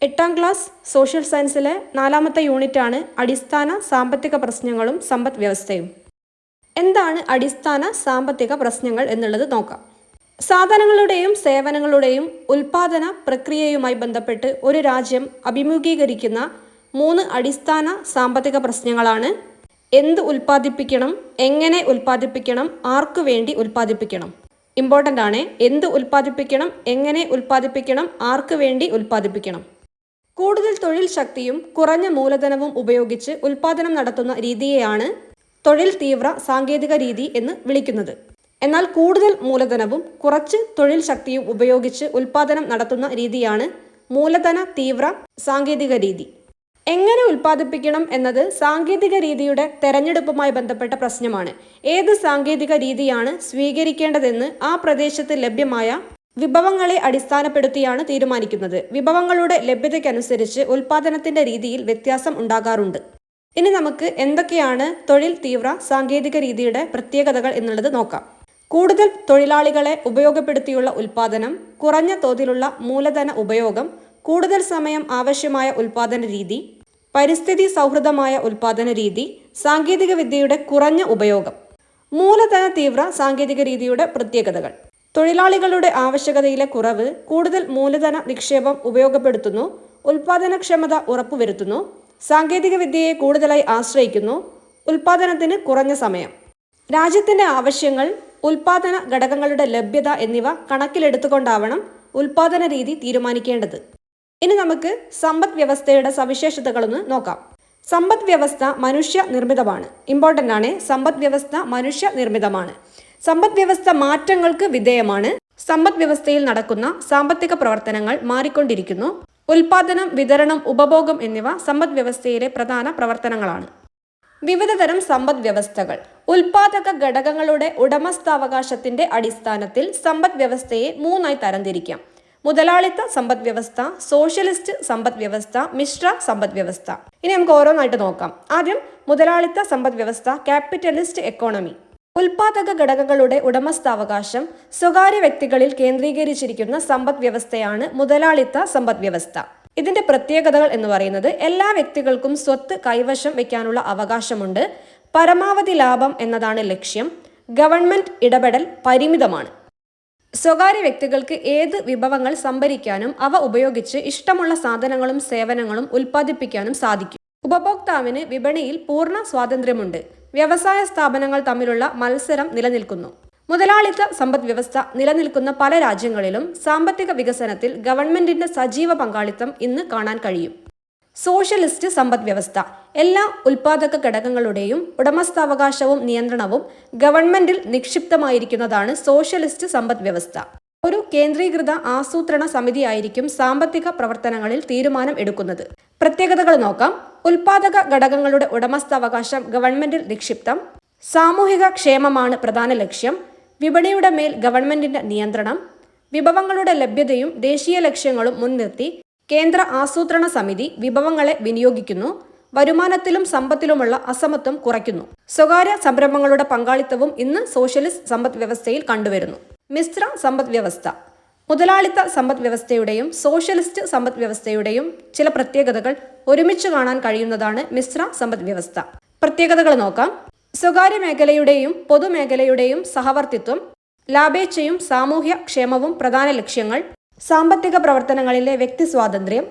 എട്ടാം class social സയൻസിലെ 4ാമത്തെ യൂണിറ്റാണ് അടിസ്ഥാന സാമ്പത്തിക പ്രശ്നങ്ങളും സമ്പദ് വ്യവസ്ഥയും. എന്താണ് അടിസ്ഥാന സാമ്പത്തിക പ്രശ്നങ്ങൾ എന്നുള്ളത് നോക്കാം. സാധനങ്ങളുടെയും സേവനങ്ങളുടെയും ഉൽപാദന പ്രക്രിയയുമായി ബന്ധപ്പെട്ട് ഒരു രാജ്യം അഭിമുഖീകരിക്കുന്ന 3 അടിസ്ഥാന സാമ്പത്തിക പ്രശ്നങ്ങളാണ് എന്ത് ഉൽപ്പാദിപ്പിക്കണം, എങ്ങനെ ഉൽപ്പാദിപ്പിക്കണം, ആർക്കു വേണ്ടി ഉൽപ്പാദിപ്പിക്കണം. ഇമ്പോർട്ടൻ്റ് ആണ്. എന്ത് ഉൽപ്പാദിപ്പിക്കണം, എങ്ങനെ ഉൽപ്പാദിപ്പിക്കണം, ആർക്കു വേണ്ടി ഉൽപ്പാദിപ്പിക്കണം. കൂടുതൽ തൊഴിൽ ശക്തിയും കുറഞ്ഞ മൂലധനവും ഉപയോഗിച്ച് ഉൽപ്പാദനം നടത്തുന്ന രീതിയെയാണ് തൊഴിൽ തീവ്ര സാങ്കേതിക രീതി എന്ന് വിളിക്കുന്നത്. എന്നാൽ കൂടുതൽ മൂലധനവും കുറച്ച് തൊഴിൽ ശക്തിയും ഉപയോഗിച്ച് ഉൽപ്പാദനം നടത്തുന്ന രീതിയാണ് മൂലധന തീവ്ര സാങ്കേതിക രീതി. എങ്ങനെ ഉൽപ്പാദിപ്പിക്കണം എന്നത് സാങ്കേതിക രീതിയുടെ തെരഞ്ഞെടുപ്പുമായി ബന്ധപ്പെട്ട പ്രശ്നമാണ്. ഏത് സാങ്കേതിക രീതിയാണ് സ്വീകരിക്കേണ്ടതെന്ന് ആ പ്രദേശത്ത് ലഭ്യമായ വിഭവങ്ങളെ അടിസ്ഥാനപ്പെടുത്തിയാണ് തീരുമാനിക്കുന്നത്. വിഭവങ്ങളുടെ ലഭ്യതയ്ക്കനുസരിച്ച് ഉൽപ്പാദനത്തിന്റെ രീതിയിൽ വ്യത്യാസം ഉണ്ടാകാറുണ്ട്. ഇനി നമുക്ക് എന്തൊക്കെയാണ് തൊഴിൽ തീവ്ര സാങ്കേതിക രീതിയുടെ പ്രത്യേകതകൾ എന്നുള്ളത് നോക്കാം. കൂടുതൽ തൊഴിലാളികളെ ഉപയോഗപ്പെടുത്തിയുള്ള ഉൽപ്പാദനം, കുറഞ്ഞ തോതിലുള്ള മൂലധന ഉപയോഗം, കൂടുതൽ സമയം ആവശ്യമായ ഉൽപ്പാദന രീതി, പരിസ്ഥിതി സൗഹൃദമായ ഉൽപ്പാദന രീതി, സാങ്കേതിക വിദ്യയുടെ കുറഞ്ഞ ഉപയോഗം. മൂലധന തീവ്ര സാങ്കേതിക രീതിയുടെ പ്രത്യേകതകൾ: തൊഴിലാളികളുടെ ആവശ്യകതയിലെ കുറവ്, കൂടുതൽ മൂലധന നിക്ഷേപം ഉപയോഗപ്പെടുത്തുന്നു, ഉൽപ്പാദനക്ഷമത ഉറപ്പുവരുത്തുന്നു, സാങ്കേതിക വിദ്യയെ കൂടുതലായി ആശ്രയിക്കുന്നു, ഉൽപ്പാദനത്തിന് കുറഞ്ഞ സമയം. രാജ്യത്തിൻ്റെ ആവശ്യങ്ങൾ, ഉൽപ്പാദന ഘടകങ്ങളുടെ ലഭ്യത എന്നിവ കണക്കിലെടുത്തുകൊണ്ടാവണം ഉൽപ്പാദന രീതി തീരുമാനിക്കേണ്ടത്. ഇനി നമുക്ക് സമ്പദ് വ്യവസ്ഥയുടെ സവിശേഷതകളൊന്ന് നോക്കാം. സമ്പദ് വ്യവസ്ഥ മനുഷ്യ നിർമ്മിതമാണ്. ഇമ്പോർട്ടൻ്റ് ആണ്. സമ്പദ് വ്യവസ്ഥ മനുഷ്യ നിർമ്മിതമാണ്. സമ്പദ് വ്യവസ്ഥ മാറ്റങ്ങൾക്ക് വിധേയമാണ്. സമ്പദ് വ്യവസ്ഥയിൽ നടക്കുന്ന സാമ്പത്തിക പ്രവർത്തനങ്ങൾ മാറിക്കൊണ്ടിരിക്കുന്നു. ഉൽപാദനം, വിതരണം, ഉപഭോഗം എന്നിവ സമ്പദ് വ്യവസ്ഥയിലെ പ്രധാന പ്രവർത്തനങ്ങളാണ്. വിവിധതരം സമ്പദ് വ്യവസ്ഥകൾ. ഉൽപാദക ഘടകങ്ങളുടെ ഉടമസ്ഥാവകാശത്തിന്റെ അടിസ്ഥാനത്തിൽ സമ്പദ് വ്യവസ്ഥയെ 3ആയി തരംതിരിക്കാം. മുതലാളിത്ത സമ്പദ് വ്യവസ്ഥ, സോഷ്യലിസ്റ്റ് സമ്പദ് വ്യവസ്ഥ, മിശ്ര സമ്പദ് വ്യവസ്ഥ. ഇനി നമുക്ക് ഓരോന്നായിട്ട് നോക്കാം. ആദ്യം മുതലാളിത്ത സമ്പദ് വ്യവസ്ഥ, ക്യാപിറ്റലിസ്റ്റ് എക്കോണമി. ഉൽപാദക ഘടകങ്ങളുടെ ഉടമസ്ഥാവകാശം സ്വകാര്യ വ്യക്തികളിൽ കേന്ദ്രീകരിച്ചിരിക്കുന്ന സമ്പദ് വ്യവസ്ഥയാണ് മുതലാളിത്ത സമ്പദ് വ്യവസ്ഥ. ഇതിന്റെ പ്രത്യേകതകൾ എന്ന് പറയുന്നത് എല്ലാ വ്യക്തികൾക്കും സ്വത്ത് കൈവശം വയ്ക്കാനുള്ള അവകാശമുണ്ട്. പരമാവധി ലാഭം എന്നതാണ് ലക്ഷ്യം. ഗവൺമെന്റ് ഇടപെടൽ പരിമിതമാണ്. സ്വകാര്യ വ്യക്തികൾക്ക് ഏത് വിഭവങ്ങൾ സംഭരിക്കാനും അവ ഉപയോഗിച്ച് ഇഷ്ടമുള്ള സാധനങ്ങളും സേവനങ്ങളും ഉൽപ്പാദിപ്പിക്കാനും സാധിക്കും. ഉപഭോക്താവിന് വിപണിയിൽ പൂർണ്ണ സ്വാതന്ത്ര്യമുണ്ട്. വ്യവസായ സ്ഥാപനങ്ങൾ തമ്മിലുള്ള മത്സരം നിലനിൽക്കുന്നു. മുതലാളിത്ത സമ്പദ് വ്യവസ്ഥ നിലനിൽക്കുന്ന പല രാജ്യങ്ങളിലും സാമ്പത്തിക വികസനത്തിൽ ഗവൺമെന്റിന്റെ സജീവ പങ്കാളിത്തം ഇന്ന് കാണാൻ കഴിയും. സോഷ്യലിസ്റ്റ് സമ്പദ് വ്യവസ്ഥ. എല്ലാ ഉൽപാദക ഘടകങ്ങളുടെയും ഉടമസ്ഥാവകാശവും നിയന്ത്രണവും ഗവൺമെന്റിൽ നിക്ഷിപ്തമായിരിക്കുന്നതാണ് സോഷ്യലിസ്റ്റ് സമ്പദ് വ്യവസ്ഥ. ഒരു കേന്ദ്രീകൃത ആസൂത്രണ സമിതിയായിരിക്കും സാമ്പത്തിക പ്രവർത്തനങ്ങളിൽ തീരുമാനം എടുക്കുന്നത്. പ്രത്യേകതകൾ നോക്കാം. ഉൽപാദക ഘടകങ്ങളുടെ ഉടമസ്ഥാവകാശം ഗവൺമെന്റിൽ നിക്ഷിപ്തം. സാമൂഹിക ക്ഷേമമാണ് പ്രധാന ലക്ഷ്യം. വിപണിയുടെ മേൽ ഗവൺമെന്റിന്റെ നിയന്ത്രണം. വിഭവങ്ങളുടെ ലഭ്യതയും ദേശീയ ലക്ഷ്യങ്ങളും മുൻനിർത്തി കേന്ദ്ര ആസൂത്രണ സമിതി വിഭവങ്ങളെ വിനിയോഗിക്കുന്നു. വരുമാനത്തിലും സമ്പത്തിലുമുള്ള അസമത്വം കുറയ്ക്കുന്നു. സ്വകാര്യ സംരംഭങ്ങളുടെ പങ്കാളിത്തവും ഇന്ന് സോഷ്യലിസ്റ്റ് സമ്പദ് വ്യവസ്ഥയിൽ കണ്ടുവരുന്നു. മിശ്ര സമ്പദ് വ്യവസ്ഥ. മുതലാളിത്ത സമ്പദ് വ്യവസ്ഥയുടെയും സോഷ്യലിസ്റ്റ് സമ്പദ് വ്യവസ്ഥയുടെയും ചില പ്രത്യേകതകൾ ഒരുമിച്ച് കാണാൻ കഴിയുന്നതാണ് മിശ്ര സമ്പദ് വ്യവസ്ഥ. പ്രത്യേകതകൾ നോക്കാം. സ്വകാര്യ മേഖലയുടെയും പൊതുമേഖലയുടെയും സഹവർത്തിത്വം, ലാഭേച്ഛയും സാമൂഹ്യ ക്ഷേമവും പ്രധാന ലക്ഷ്യങ്ങൾ, സാമ്പത്തിക പ്രവർത്തനങ്ങളിലെ വ്യക്തി സ്വാതന്ത്ര്യം,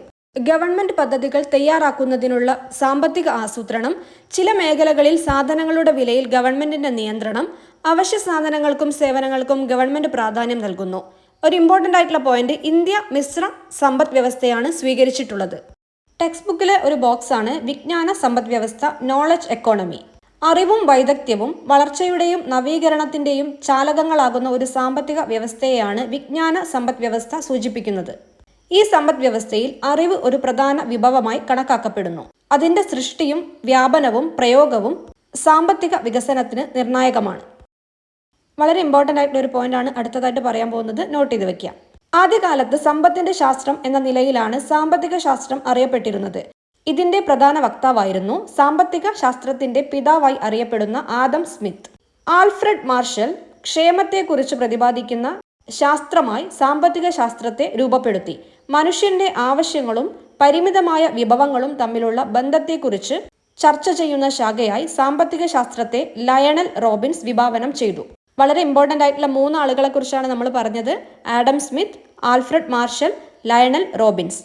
ഗവൺമെന്റ് പദ്ധതികൾ തയ്യാറാക്കുന്നതിനുള്ള സാമ്പത്തിക ആസൂത്രണം, ചില മേഖലകളിൽ സാധനങ്ങളുടെ വിലയിൽ ഗവൺമെന്റിന്റെ നിയന്ത്രണം, അവശ്യ സാധനങ്ങൾക്കും സേവനങ്ങൾക്കും ഗവൺമെന്റ് പ്രാധാന്യം നൽകുന്നു. ഒരു ഇമ്പോർട്ടൻ്റ് ആയിട്ടുള്ള പോയിന്റ്, ഇന്ത്യ മിശ്ര സമ്പദ് വ്യവസ്ഥയാണ് സ്വീകരിച്ചിട്ടുള്ളത്. ടെക്സ്റ്റ് ബുക്കിലെ ഒരു ബോക്സാണ് വിജ്ഞാന സമ്പദ് വ്യവസ്ഥ, നോളജ് എക്കോണമി. അറിവും വൈദഗ്ധ്യവും വളർച്ചയുടെയും നവീകരണത്തിന്റെയും ചാലകങ്ങളാകുന്ന ഒരു സാമ്പത്തിക വ്യവസ്ഥയെയാണ് വിജ്ഞാന സമ്പദ് വ്യവസ്ഥ സൂചിപ്പിക്കുന്നത്. ഈ സമ്പദ് വ്യവസ്ഥയിൽ അറിവ് ഒരു പ്രധാന വിഭവമായി കണക്കാക്കപ്പെടുന്നു. അതിന്റെ സൃഷ്ടിയും വ്യാപനവും പ്രയോഗവും സാമ്പത്തിക വികസനത്തിന് നിർണായകമാണ്. വളരെ ഇമ്പോർട്ടൻ്റ് ആയിട്ടുള്ള ഒരു പോയിന്റാണ് അടുത്തതായിട്ട് പറയാൻ പോകുന്നത്. നോട്ട് ചെയ്ത് വെക്കുക. ആദ്യകാലത്ത് സമ്പത്തിന്റെ ശാസ്ത്രം എന്ന നിലയിലാണ് സാമ്പത്തിക ശാസ്ത്രം അറിയപ്പെട്ടിരുന്നത്. ഇതിന്റെ പ്രധാന വക്താവായിരുന്നു സാമ്പത്തിക ശാസ്ത്രത്തിന്റെ പിതാവായി അറിയപ്പെടുന്ന ആദം സ്മിത്ത്. ആൽഫ്രഡ് മാർഷൽ ക്ഷേമത്തെക്കുറിച്ച് പ്രതിപാദിക്കുന്ന ശാസ്ത്രമായി സാമ്പത്തിക ശാസ്ത്രത്തെ രൂപപ്പെടുത്തി. മനുഷ്യന്റെ ആവശ്യങ്ങളും പരിമിതമായ വിഭവങ്ങളും തമ്മിലുള്ള ബന്ധത്തെക്കുറിച്ച് ചർച്ച ചെയ്യുന്ന ശാഖയായി സാമ്പത്തിക ശാസ്ത്രത്തെ ലയണൽ റോബിൻസ് വിഭാവനം ചെയ്തു. വളരെ ഇമ്പോർട്ടൻ്റ് ആയിട്ടുള്ള 3 ആളുകളെ കുറിച്ചാണ് നമ്മൾ പറഞ്ഞത്. Adam Smith, Alfred Marshall, Lionel Robbins.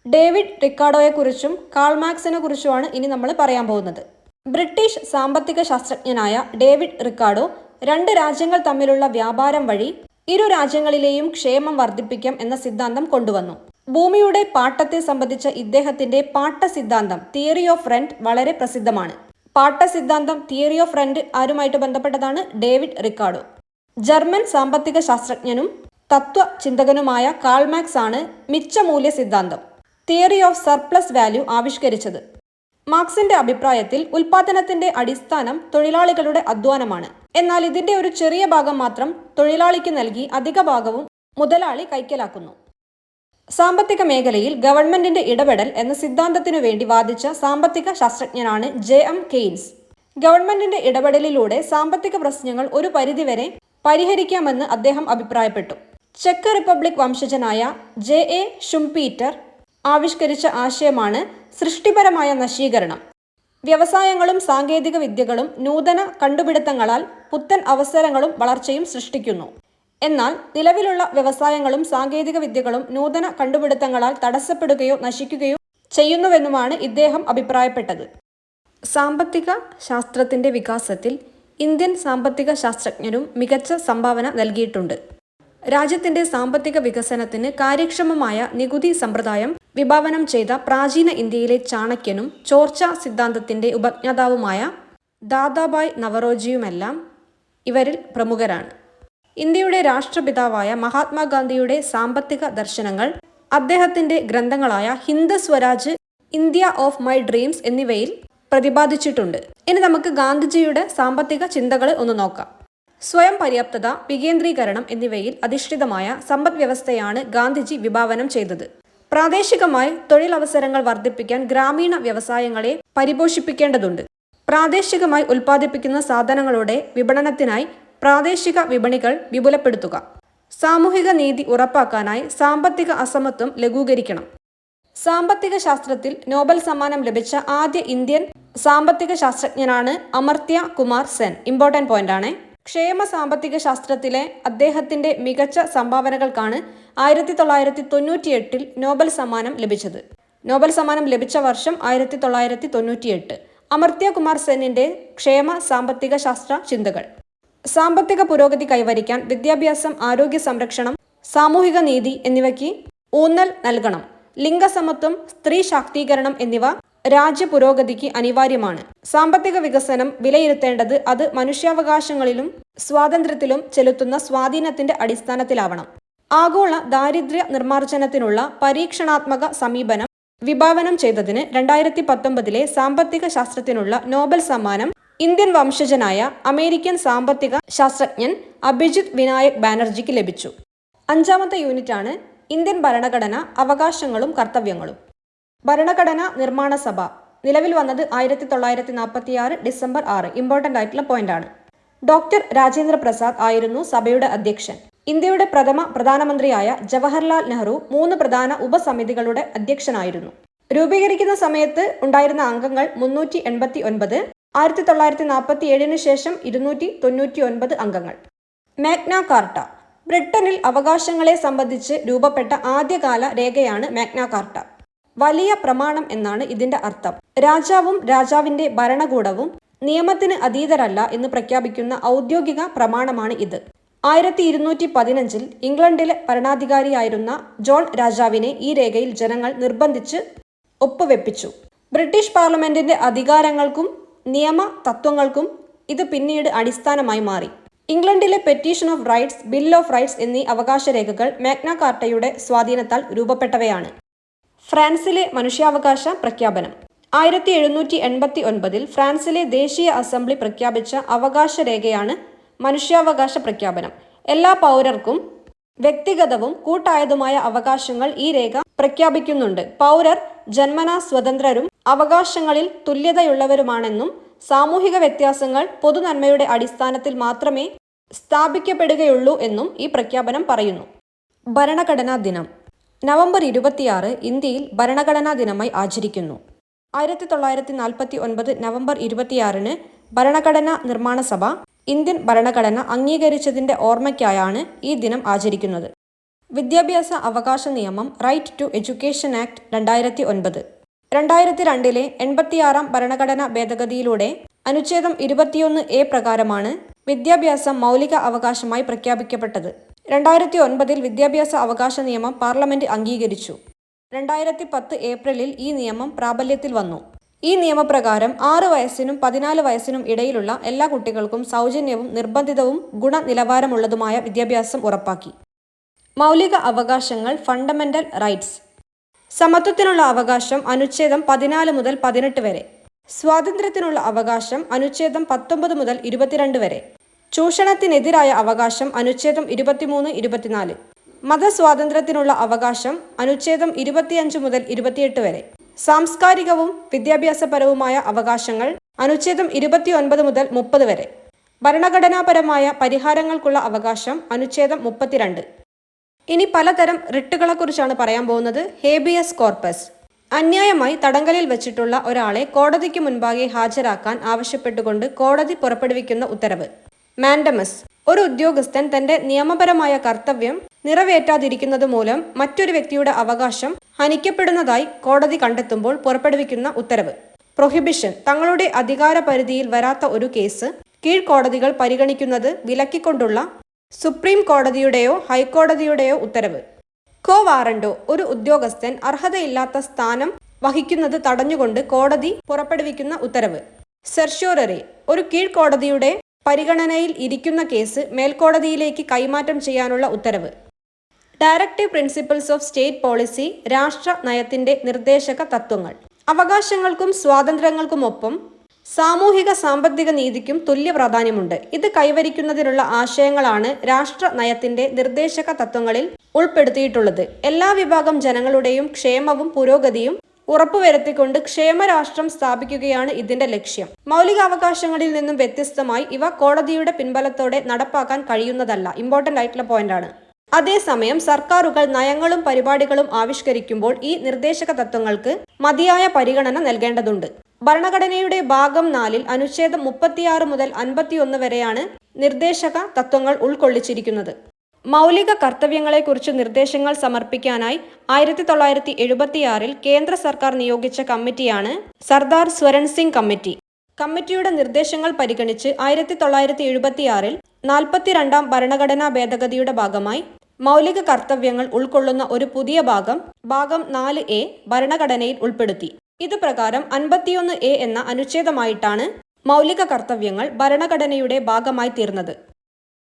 David റിക്കാർഡോയെക്കുറിച്ചും കാൾ മാർക്സിനെ കുറിച്ചുമാണ് ഇനി നമ്മൾ പറയാൻ പോകുന്നത്. ബ്രിട്ടീഷ് സാമ്പത്തിക ശാസ്ത്രജ്ഞനായ ഡേവിഡ് റിക്കാർഡോ 2 രാജ്യങ്ങൾ തമ്മിലുള്ള വ്യാപാരം വഴി ഇരു രാജ്യങ്ങളിലെയും ക്ഷേമം വർദ്ധിപ്പിക്കാം എന്ന സിദ്ധാന്തം കൊണ്ടുവന്നു. ഭൂമിയുടെ പാട്ടത്തെ സംബന്ധിച്ച ഇദ്ദേഹത്തിന്റെ പാട്ട സിദ്ധാന്തം തിയറി ഓഫ് റെന്റ് വളരെ പ്രസിദ്ധമാണ്. പാട്ട സിദ്ധാന്തം തിയറി ഓഫ് റെന്റ് ആരുമായിട്ട് ബന്ധപ്പെട്ടതാണ്? David Ricardo. ജർമ്മൻ സാമ്പത്തിക ശാസ്ത്രജ്ഞനും തത്വചിന്തകനുമായ കാൾ മാർക്സ് ആണ് മിച്ചമൂല്യ സിദ്ധാന്തം തിയറി ഓഫ് സർപ്ലസ് വാല്യൂ ആവിഷ്കരിച്ചത്. മാർക്സിന്റെ അഭിപ്രായത്തിൽ ഉൽപാദനത്തിന്റെ അടിസ്ഥാനം തൊഴിലാളികളുടെ അധ്വാനമാണ്. എന്നാൽ ഇതിന്റെ ഒരു ചെറിയ ഭാഗം മാത്രം തൊഴിലാളിക്ക് നൽകി അധിക ഭാഗവും മുതലാളി കൈക്കലാക്കുന്നു. സാമ്പത്തിക മേഖലയിൽ ഗവൺമെന്റിന്റെ ഇടപെടൽ എന്ന സിദ്ധാന്തത്തിനു വേണ്ടി വാദിച്ച സാമ്പത്തിക ശാസ്ത്രജ്ഞനാണ് ജെ.എം. കെയ്ൻസ്. ഗവൺമെന്റിന്റെ ഇടപെടലിലൂടെ സാമ്പത്തിക പ്രശ്നങ്ങൾ ഒരു പരിധിവരെ പരിഹരിക്കാമെന്ന് അദ്ദേഹം അഭിപ്രായപ്പെട്ടു. ചെക്ക് റിപ്പബ്ലിക് വംശജനായ ജെ.എ. ഷുംപീറ്റർ ആവിഷ്കരിച്ച ആശയമാണ് സൃഷ്ടിപരമായ നശീകരണം. വ്യവസായങ്ങളും സാങ്കേതിക വിദ്യകളും നൂതന കണ്ടുപിടുത്തങ്ങളാൽ പുത്തൻ അവസരങ്ങളും വളർച്ചയും സൃഷ്ടിക്കുന്നു. എന്നാൽ നിലവിലുള്ള വ്യവസായങ്ങളും സാങ്കേതിക വിദ്യകളും നൂതന കണ്ടുപിടുത്തങ്ങളാൽ തടസ്സപ്പെടുകയോ നശിക്കുകയോ ചെയ്യുന്നുവെന്നുമാണ് ഇദ്ദേഹം അഭിപ്രായപ്പെട്ടത്. സാമ്പത്തിക ശാസ്ത്രത്തിന്റെ വികാസത്തിൽ ഇന്ത്യൻ സാമ്പത്തിക ശാസ്ത്രജ്ഞരും മികച്ച സംഭാവന നൽകിയിട്ടുണ്ട്. രാജ്യത്തിന്റെ സാമ്പത്തിക വികസനത്തിന് കാര്യക്ഷമമായ നികുതി സമ്പ്രദായം വിഭാവനം ചെയ്ത പ്രാചീന ഇന്ത്യയിലെ ചാണക്യനും ചോർച്ച സിദ്ധാന്തത്തിന്റെ ഉപജ്ഞാതാവുമായ ദാദാഭായ് നവറോജിയുമെല്ലാം ഇവരിൽ പ്രമുഖരാണ്. ഇന്ത്യയുടെ രാഷ്ട്രപിതാവായ മഹാത്മാഗാന്ധിയുടെ സാമ്പത്തിക ദർശനങ്ങൾ അദ്ദേഹത്തിന്റെ ഗ്രന്ഥങ്ങളായ Hind Swaraj, India of my dreams എന്നിവയിൽ പ്രതിപാദിച്ചിട്ടുണ്ട്. ഇനി നമുക്ക് ഗാന്ധിജിയുടെ സാമ്പത്തിക ചിന്തകൾ ഒന്ന് നോക്കാം. സ്വയം പര്യാപ്തത, വികേന്ദ്രീകരണം എന്നിവയിൽ അധിഷ്ഠിതമായ സമ്പദ് വ്യവസ്ഥയാണ് ഗാന്ധിജി വിഭാവനം ചെയ്തത്. പ്രാദേശികമായി തൊഴിലവസരങ്ങൾ വർദ്ധിപ്പിക്കാൻ ഗ്രാമീണ വ്യവസായങ്ങളെ പരിപോഷിപ്പിക്കേണ്ടതുണ്ട്. പ്രാദേശികമായി ഉൽപ്പാദിപ്പിക്കുന്ന സാധനങ്ങളുടെ വിപണനത്തിനായി പ്രാദേശിക വിപണികൾ വിപുലപ്പെടുത്തുക. സാമൂഹിക നീതി ഉറപ്പാക്കാനായി സാമ്പത്തിക അസമത്വം ലഘൂകരിക്കണം. സാമ്പത്തിക ശാസ്ത്രത്തിൽ നോബൽ സമ്മാനം ലഭിച്ച ആദ്യ ഇന്ത്യൻ സാമ്പത്തിക ശാസ്ത്രജ്ഞനാണ് അമർത്യ കുമാർ സെൻ. ഇമ്പോർട്ടൻ്റ് പോയിന്റ് ആണ്. ക്ഷേമ സാമ്പത്തിക ശാസ്ത്രത്തിലെ അദ്ദേഹത്തിന്റെ മികച്ച സംഭാവനകൾക്കാണ് 1998 നോബൽ സമ്മാനം ലഭിച്ചത്. നോബൽ സമ്മാനം ലഭിച്ച വർഷം 1998. അമർത്യ കുമാർ സെന്നിന്റെ ക്ഷേമ സാമ്പത്തിക ശാസ്ത്ര ചിന്തകൾ. സാമ്പത്തിക പുരോഗതി കൈവരിക്കാൻ വിദ്യാഭ്യാസം, ആരോഗ്യ സംരക്ഷണം, സാമൂഹിക നീതി എന്നിവയ്ക്ക് ഊന്നൽ നൽകണം. ലിംഗസമത്വം, സ്ത്രീ ശാക്തീകരണം എന്നിവ രാജ്യ പുരോഗതിക്ക് അനിവാര്യമാണ്. സാമ്പത്തിക വികസനം വിലയിരുത്തേണ്ടത് അത് മനുഷ്യാവകാശങ്ങളിലും സ്വാതന്ത്ര്യത്തിലും ചെലുത്തുന്ന സ്വാധീനത്തിന്റെ അടിസ്ഥാനത്തിലാവണം. ആഗോള ദാരിദ്ര്യ നിർമ്മാർജ്ജനത്തിനുള്ള പരീക്ഷണാത്മക സമീപനം വിഭാവനം ചെയ്തതിന് 2019 സാമ്പത്തിക ശാസ്ത്രത്തിനുള്ള നോബൽ സമ്മാനം ഇന്ത്യൻ വംശജനായ അമേരിക്കൻ സാമ്പത്തിക ശാസ്ത്രജ്ഞൻ അഭിജിത് വിനായക് ബാനർജിക്ക് ലഭിച്ചു. 5ാമത്തെ യൂണിറ്റാണ് ഇന്ത്യൻ ഭരണഘടന, അവകാശങ്ങളും കർത്തവ്യങ്ങളും. ഭരണഘടനാ നിർമ്മാണ സഭ നിലവിൽ വന്നത് 1946 ഡിസംബർ 6. ഇമ്പോർട്ടൻ്റ് ആയിട്ടുള്ള പോയിന്റ് ആണ്. ഡോക്ടർ രാജേന്ദ്ര പ്രസാദ് ആയിരുന്നു സഭയുടെ അധ്യക്ഷൻ. ഇന്ത്യയുടെ പ്രഥമ പ്രധാനമന്ത്രിയായ ജവഹർലാൽ നെഹ്റു 3 പ്രധാന ഉപസമിതികളുടെ അധ്യക്ഷനായിരുന്നു. രൂപീകരിക്കുന്ന സമയത്ത് ഉണ്ടായിരുന്ന അംഗങ്ങൾ 389, 1947 ശേഷം 299 അംഗങ്ങൾ. മാഗ്ന കാർട്ട ബ്രിട്ടനിൽ അവകാശങ്ങളെ സംബന്ധിച്ച് രൂപപ്പെട്ട ആദ്യകാല രേഖയാണ് മാഗ്ന കാർട്ട. വലിയ പ്രമാണം എന്നാണ് ഇതിന്റെ അർത്ഥം. രാജാവും രാജാവിന്റെ ഭരണകൂടവും നിയമത്തിന് അതീതരല്ല എന്ന് പ്രഖ്യാപിക്കുന്ന ഔദ്യോഗിക പ്രമാണമാണ് ഇത്. 1215 ഇംഗ്ലണ്ടിലെ ഭരണാധികാരിയായിരുന്ന ജോൺ രാജാവിനെ ഈ രേഖയിൽ ജനങ്ങൾ നിർബന്ധിച്ച് ഒപ്പുവെപ്പിച്ചു. ബ്രിട്ടീഷ് പാർലമെന്റിന്റെ അധികാരങ്ങൾക്കും നിയമ തത്വങ്ങൾക്കും ഇത് പിന്നീട് അടിസ്ഥാനമായി മാറി. ഇംഗ്ലണ്ടിലെ petition of rights, bill of rights എന്നീ അവകാശ രേഖകൾ മാഗ്ന കാർട്ടയുടെ സ്വാധീനത്താൽ രൂപപ്പെട്ടവയാണ്. ഫ്രാൻസിലെ മനുഷ്യാവകാശ പ്രഖ്യാപനം 1789 ഫ്രാൻസിലെ ദേശീയ അസംബ്ലി പ്രഖ്യാപിച്ച അവകാശ രേഖയാണ് മനുഷ്യാവകാശ പ്രഖ്യാപനം. എല്ലാ പൗരർക്കും വ്യക്തിഗതവും കൂട്ടായതുമായ അവകാശങ്ങൾ ഈ രേഖ പ്രഖ്യാപിക്കുന്നുണ്ട്. പൗരർ ജന്മനാ സ്വതന്ത്രരും അവകാശങ്ങളിൽ തുല്യതയുള്ളവരുമാണെന്നും സാമൂഹിക വ്യത്യാസങ്ങൾ പൊതുനന്മയുടെ അടിസ്ഥാനത്തിൽ മാത്രമേ സ്ഥാപിക്കപ്പെടുകയുള്ളൂ എന്നും ഈ പ്രഖ്യാപനം പറയുന്നു. ഭരണഘടനാ ദിനം നവംബർ 26 ഇന്ത്യയിൽ ഭരണഘടനാ ദിനമായി ആചരിക്കുന്നു. 1949 നവംബർ 26 ഭരണഘടനാ നിർമ്മാണ സഭ ഇന്ത്യൻ ഭരണഘടന അംഗീകരിച്ചതിന്റെ ഓർമ്മയ്ക്കായാണ് ഈ ദിനം ആചരിക്കുന്നത്. വിദ്യാഭ്യാസ അവകാശ നിയമം റൈറ്റ് ടു എഡ്യൂക്കേഷൻ ആക്ട് 2009. 2002 86 ഭരണഘടനാ ഭേദഗതിയിലൂടെ അനുച്ഛേദം 21A പ്രകാരമാണ് വിദ്യാഭ്യാസം മൗലിക അവകാശമായി പ്രഖ്യാപിക്കപ്പെട്ടത്. 2009 വിദ്യാഭ്യാസ അവകാശ നിയമം പാർലമെന്റ് അംഗീകരിച്ചു. 2010 ഏപ്രിലിൽ ഈ നിയമം പ്രാബല്യത്തിൽ വന്നു. ഈ നിയമപ്രകാരം 6 വയസ്സിനും 14 വയസ്സിനും ഇടയിലുള്ള എല്ലാ കുട്ടികൾക്കും സൗജന്യവും നിർബന്ധിതവും ഗുണനിലവാരമുള്ളതുമായ വിദ്യാഭ്യാസം ഉറപ്പാക്കി. മൗലിക അവകാശങ്ങൾ ഫണ്ടമെന്റൽ റൈറ്റ്സ്. സമത്വത്തിനുള്ള അവകാശം അനുച്ഛേദം 14 മുതൽ 18 വരെ. സ്വാതന്ത്ര്യത്തിനുള്ള അവകാശം അനുച്ഛേദം 19 മുതൽ 22 വരെ. ചൂഷണത്തിനെതിരായ അവകാശം അനുച്ഛേദം 23, 24. മതസ്വാതന്ത്ര്യത്തിനുള്ള അവകാശം അനുച്ഛേദം 25 മുതൽ 28 വരെ. സാംസ്കാരികവും വിദ്യാഭ്യാസപരവുമായ അവകാശങ്ങൾ അനുച്ഛേദം 29 മുതൽ 30 വരെ. ഭരണഘടനാപരമായ പരിഹാരങ്ങൾക്കുള്ള അവകാശം അനുച്ഛേദം 32. ഇനി പലതരം റിട്ടുകളെക്കുറിച്ചാണ് പറയാൻ പോകുന്നത്. Habeas corpus. അന്യായമായി തടങ്കലിൽ വെച്ചിട്ടുള്ള ഒരാളെ കോടതിക്ക് മുൻപാകെ ഹാജരാക്കാൻ ആവശ്യപ്പെട്ടുകൊണ്ട് കോടതി പുറപ്പെടുവിക്കുന്ന ഉത്തരവ്. മാൻഡമസ്. ഒരു ഉദ്യോഗസ്ഥൻ തന്റെ നിയമപരമായ കർത്തവ്യം നിറവേറ്റാതിരിക്കുന്നത് മൂലം മറ്റൊരു വ്യക്തിയുടെ അവകാശം ഹനിക്കപ്പെടുന്നതായി കോടതി കണ്ടെത്തുമ്പോൾ പുറപ്പെടുവിക്കുന്ന ഉത്തരവ്. പ്രൊഹിബിഷൻ. തങ്ങളുടെ അധികാര പരിധിയിൽ വരാത്ത ഒരു കേസ് കീഴ്ക്കോടതികൾ പരിഗണിക്കുന്നത് വിലക്കിക്കൊണ്ടുള്ള സുപ്രീം കോടതിയുടെയോ ഹൈക്കോടതിയുടെയോ ഉത്തരവ്. കോ വാറന്റോ. ഒരു ഉദ്യോഗസ്ഥൻ അർഹതയില്ലാത്ത സ്ഥാനം വഹിക്കുന്നത് തടഞ്ഞുകൊണ്ട് കോടതി പുറപ്പെടുവിക്കുന്ന ഉത്തരവ്. സെർഷ്യോററി. ഒരു കീഴ്ക്കോടതിയുടെ പരിഗണനയിൽ ഇരിക്കുന്ന കേസ് മേൽക്കോടതിയിലേക്ക് കൈമാറ്റം ചെയ്യാനുള്ള ഉത്തരവ്. Directive principles of state policy. രാഷ്ട്ര നയത്തിന്റെ നിർദ്ദേശക തത്വങ്ങൾ. അവകാശങ്ങൾക്കും സ്വാതന്ത്ര്യങ്ങൾക്കുമൊപ്പം സാമൂഹിക സാമ്പത്തിക നീതിക്കും തുല്യ പ്രാധാന്യമുണ്ട്. ഇത് കൈവരിക്കുന്നതിനുള്ള ആശയങ്ങളാണ് രാഷ്ട്ര നയത്തിന്റെ നിർദ്ദേശക തത്വങ്ങളിൽ ഉൾപ്പെടുത്തിയിട്ടുള്ളത്. എല്ലാ വിഭാഗം ജനങ്ങളുടെയും ക്ഷേമവും പുരോഗതിയും ഉറപ്പുവരുത്തിക്കൊണ്ട് ക്ഷേമരാഷ്ട്രം സ്ഥാപിക്കുകയാണ് ഇതിന്റെ ലക്ഷ്യം. മൗലികാവകാശങ്ങളിൽ നിന്നും വ്യത്യസ്തമായി ഇവ കോടതിയുടെ പിൻബലത്തോടെ നടപ്പാക്കാൻ കഴിയുന്നതല്ല. ഇമ്പോർട്ടന്റ് ആയിട്ടുള്ള പോയിന്റാണ്. അതേസമയം സർക്കാരുകൾ നയങ്ങളും പരിപാടികളും ആവിഷ്കരിക്കുമ്പോൾ ഈ നിർദ്ദേശക തത്വങ്ങൾക്ക് മതിയായ പരിഗണന നൽകേണ്ടതുണ്ട്. ഭരണഘടനയുടെ ഭാഗം 4 അനുച്ഛേദം 36 മുതൽ 51 വരെയാണ് നിർദ്ദേശക തത്വങ്ങൾ ഉൾക്കൊള്ളിച്ചിരിക്കുന്നത്. മൗലിക കർത്തവ്യങ്ങളെക്കുറിച്ച് നിർദ്ദേശങ്ങൾ സമർപ്പിക്കാനായി 1976 കേന്ദ്ര സർക്കാർ നിയോഗിച്ച കമ്മിറ്റിയാണ് സർദാർ സ്വരൺ സിംഗ് കമ്മിറ്റി. കമ്മിറ്റിയുടെ നിർദ്ദേശങ്ങൾ പരിഗണിച്ച് 1976 42ാം ഭരണഘടനാ ഭേദഗതിയുടെ ഭാഗമായി മൗലിക കർത്തവ്യങ്ങൾ ഉൾക്കൊള്ളുന്ന ഒരു പുതിയ ഭാഗം 4A ഭരണഘടനയിൽ ഉൾപ്പെടുത്തി. ഇത് പ്രകാരം 51A എന്ന അനുച്ഛേദമായിട്ടാണ് മൗലിക കർത്തവ്യങ്ങൾ ഭരണഘടനയുടെ ഭാഗമായി തീർന്നത്.